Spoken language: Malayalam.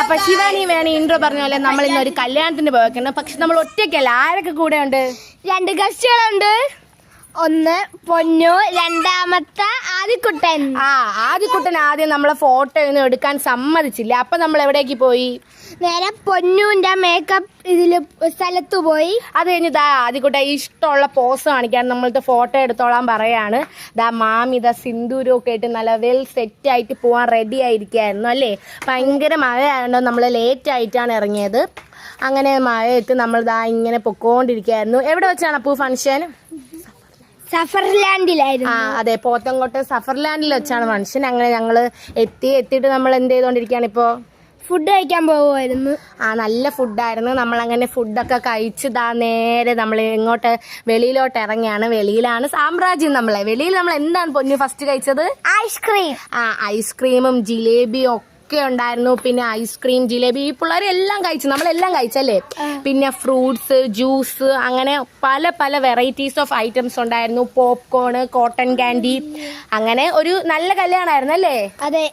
അപ്പൊ ശിവാനി വേണേ ഇൻട്രോ പറഞ്ഞ പോലെ നമ്മൾ ഇന്ന് ഒരു കല്യാണത്തിന് പോയേക്കണം. പക്ഷെ നമ്മൾ ഒറ്റയ്ക്കല്ല, ആരൊക്കെ കൂടെ ഉണ്ട്? 2 ഗസ്റ്റുകളുണ്ട്. ഒന്ന് പൊന്നു, രണ്ടാമത്തെ ആദിക്കുട്ടൻ. ആദിക്കുട്ടൻ ആദ്യം നമ്മളെ ഫോട്ടോ ഒന്നും എടുക്കാൻ സമ്മതിച്ചില്ല. അപ്പൊ നമ്മൾ എവിടേക്ക് പോയി? നേരെ പൊന്നുന്റെ മേക്കപ്പ് സ്ഥലത്ത് പോയി. അത് കഴിഞ്ഞ് ആദിക്കുട്ട ഇഷ്ടമുള്ള പോസ് കാണിക്കാൻ നമ്മൾക്ക് ഫോട്ടോ എടുത്തോളാൻ പറയാണ്. മാമി സിന്ദൂരം ഒക്കെ ഇട്ട് നല്ല വെൽ സെറ്റ് ആയിട്ട് പോവാൻ റെഡി ആയിരിക്കായിരുന്നു അല്ലേ. ഭയങ്കര മഴ ആയതുകൊണ്ട് നമ്മൾ ലേറ്റ് ആയിട്ടാണ് ഇറങ്ങിയത്. അങ്ങനെ മഴയത്ത് നമ്മൾ ഇങ്ങനെ പൊക്കോണ്ടിരിക്കുകയായിരുന്നു. എവിടെ വെച്ചാണ് അപ്പൂ ഫംഗ്ഷൻ? സഫർലാൻഡിലായിരുന്നു. അതെ, പോത്തങ്കോട്ട് സഫർലാൻഡിൽ വെച്ചാണ് ഫംഗ്ഷൻ. അങ്ങനെ ഞങ്ങള് എത്തിയിട്ട് നമ്മൾ എന്ത് ചെയ്തോണ്ടിരിക്കുകയാണ് ഇപ്പോ? ഫുഡ് കഴിക്കാൻ പോകുമായിരുന്നു. നല്ല ഫുഡായിരുന്നു. നമ്മളങ്ങനെ ഫുഡൊക്കെ കഴിച്ച് നേരെ നമ്മൾ ഇങ്ങോട്ട് വെളിയിലോട്ട് ഇറങ്ങിയാണ്. വെളിയിലാണ് സാമ്രാജ്യം. വെളിയിൽ നമ്മൾ എന്താണ് പൊന്നു ഫസ്റ്റ് കഴിച്ചത്? ഐസ്ക്രീം. ഐസ്ക്രീമും ജിലേബിയും ഒക്കെ ഉണ്ടായിരുന്നു. പിന്നെ ഐസ്ക്രീം, ജിലേബി, ഈ പിള്ളേർ എല്ലാം കഴിച്ചു. നമ്മളെല്ലാം കഴിച്ചല്ലേ. പിന്നെ ഫ്രൂട്ട്സ്, ജ്യൂസ്, അങ്ങനെ പല പല വെറൈറ്റീസ് ഓഫ് ഐറ്റംസ് ഉണ്ടായിരുന്നു. പോപ്കോൺ, കോട്ടൺ ക്യാൻഡി, അങ്ങനെ ഒരു നല്ല കല്യാണമായിരുന്നു അല്ലേ. അതെ.